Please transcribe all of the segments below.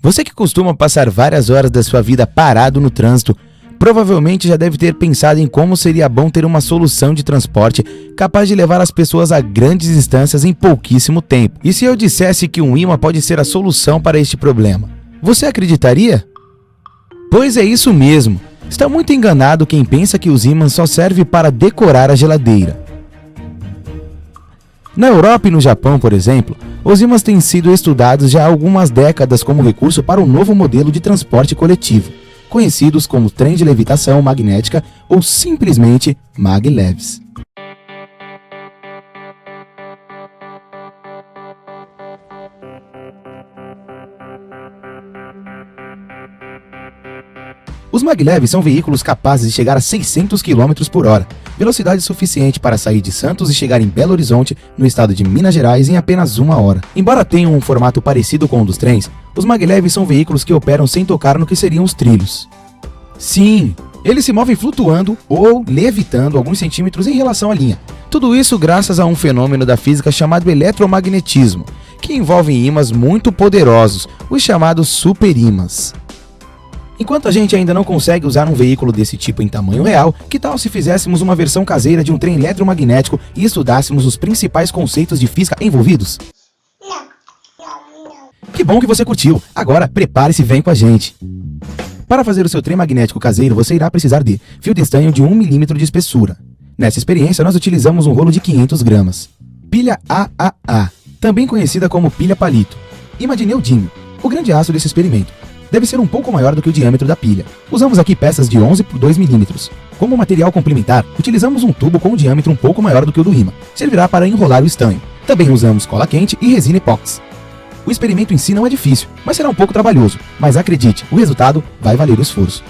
Você que costuma passar várias horas da sua vida parado no trânsito, provavelmente já deve ter pensado em como seria bom ter uma solução de transporte capaz de levar as pessoas a grandes distâncias em pouquíssimo tempo. E se eu dissesse que um ímã pode ser a solução para este problema? Você acreditaria? Pois é isso mesmo. Está muito enganado quem pensa que os ímãs só servem para decorar a geladeira. Na Europa e no Japão, por exemplo, os ímãs têm sido estudados já há algumas décadas como recurso para um novo modelo de transporte coletivo, conhecidos como trem de levitação magnética ou simplesmente maglevs. Os maglevs são veículos capazes de chegar a 600 km por hora, velocidade suficiente para sair de Santos e chegar em Belo Horizonte, no estado de Minas Gerais, em apenas 1 hora. Embora tenham um formato parecido com o dos trens, os maglevs são veículos que operam sem tocar no que seriam os trilhos. Sim, eles se movem flutuando ou levitando alguns centímetros em relação à linha. Tudo isso graças a um fenômeno da física chamado eletromagnetismo, que envolve ímãs muito poderosos, os chamados superímãs. Enquanto a gente ainda não consegue usar um veículo desse tipo em tamanho real, que tal se fizéssemos uma versão caseira de um trem eletromagnético e estudássemos os principais conceitos de física envolvidos? Que bom que você curtiu! Agora prepare-se e vem com a gente! Para fazer o seu trem magnético caseiro, você irá precisar de fio de estanho de 1 mm de espessura. Nessa experiência, nós utilizamos um rolo de 500 gramas. Pilha AAA, também conhecida como pilha palito. Imã de neodímio, o grande aço desse experimento. Deve ser um pouco maior do que o diâmetro da pilha. Usamos aqui peças de 11 por 2 mm. Como material complementar, utilizamos um tubo com um diâmetro um pouco maior do que o do ímã. Servirá para enrolar o estanho. Também usamos cola quente e resina epóxi. O experimento em si não é difícil, mas será um pouco trabalhoso. Mas acredite, o resultado vai valer o esforço.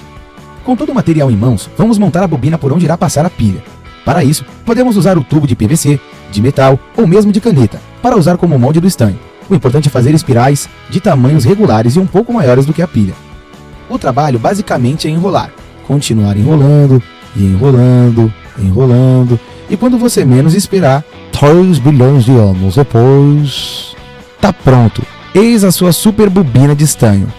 Com todo o material em mãos, vamos montar a bobina por onde irá passar a pilha. Para isso, podemos usar o tubo de PVC, de metal ou mesmo de caneta, para usar como molde do estanho. O importante é fazer espirais de tamanhos regulares e um pouco maiores do que a pilha. O trabalho basicamente é enrolar, continuar enrolando, e enrolando, enrolando, e quando você menos esperar, 3 bilhões de anos depois, tá pronto, eis a sua super bobina de estanho.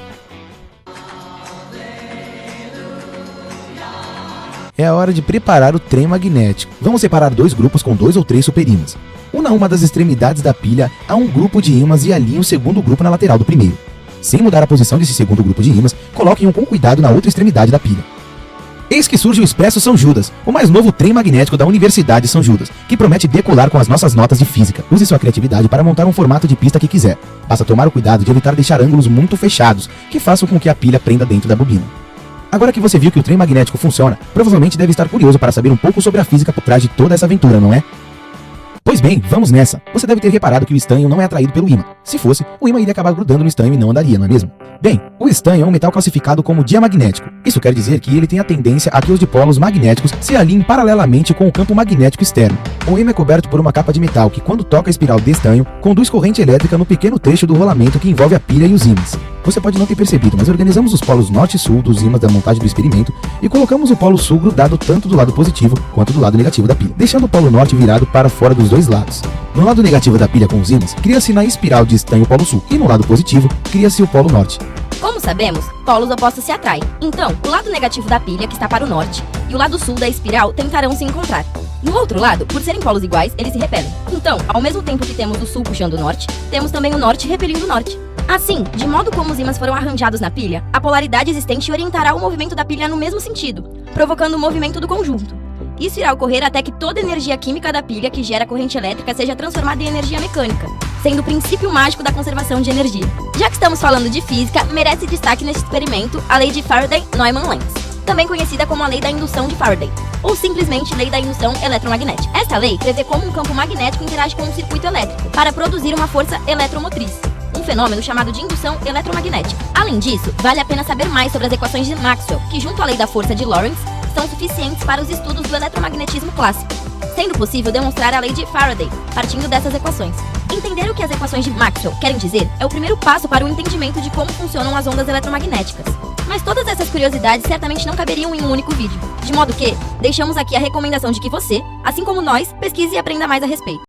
É a hora de preparar o trem magnético. Vamos separar 2 grupos com 2 ou 3 superímãs. Una uma das extremidades da pilha a um grupo de ímãs e alinhe o segundo grupo na lateral do primeiro. Sem mudar a posição desse segundo grupo de ímãs, coloque-um com cuidado na outra extremidade da pilha. Eis que surge o Expresso São Judas, o mais novo trem magnético da Universidade São Judas, que promete decolar com as nossas notas de física. Use sua criatividade para montar um formato de pista que quiser. Basta tomar o cuidado de evitar deixar ângulos muito fechados, que façam com que a pilha prenda dentro da bobina. Agora que você viu que o trem magnético funciona, provavelmente deve estar curioso para saber um pouco sobre a física por trás de toda essa aventura, não é? Pois bem, vamos nessa. Você deve ter reparado que o estanho não é atraído pelo ímã. Se fosse, o ímã iria acabar grudando no estanho e não andaria, não é mesmo? Bem, o estanho é um metal classificado como diamagnético. Isso quer dizer que ele tem a tendência a que os dipolos magnéticos se alinhem paralelamente com o campo magnético externo. O ímã é coberto por uma capa de metal que, quando toca a espiral de estanho, conduz corrente elétrica no pequeno trecho do rolamento que envolve a pilha e os ímãs. Você pode não ter percebido, mas organizamos os polos norte e sul dos ímãs da montagem do experimento e colocamos o polo sul grudado tanto do lado positivo quanto do lado negativo da pilha, deixando o polo norte virado para fora dos 2 lados. No lado negativo da pilha com os ímãs, cria-se na espiral de estanho o polo sul, e no lado positivo, cria-se o polo norte. Como sabemos, polos opostos se atraem. Então, o lado negativo da pilha, que está para o norte, e o lado sul da espiral tentarão se encontrar. No outro lado, por serem polos iguais, eles se repelem. Então, ao mesmo tempo que temos o sul puxando o norte, temos também o norte repelindo o norte. Assim, de modo como os ímãs foram arranjados na pilha, a polaridade existente orientará o movimento da pilha no mesmo sentido, provocando o movimento do conjunto. Isso irá ocorrer até que toda a energia química da pilha que gera corrente elétrica seja transformada em energia mecânica, sendo o princípio mágico da conservação de energia. Já que estamos falando de física, merece destaque neste experimento a lei de Faraday-Neumann-Lenz, também conhecida como a lei da indução de Faraday, ou simplesmente lei da indução eletromagnética. Esta lei prevê como um campo magnético interage com um circuito elétrico para produzir uma força eletromotriz, um fenômeno chamado de indução eletromagnética. Além disso, vale a pena saber mais sobre as equações de Maxwell, que junto à lei da força de Lorentz, são suficientes para os estudos do eletromagnetismo clássico, sendo possível demonstrar a lei de Faraday, partindo dessas equações. Entender o que as equações de Maxwell querem dizer é o primeiro passo para o entendimento de como funcionam as ondas eletromagnéticas. Mas todas essas curiosidades certamente não caberiam em um único vídeo, de modo que deixamos aqui a recomendação de que você, assim como nós, pesquise e aprenda mais a respeito.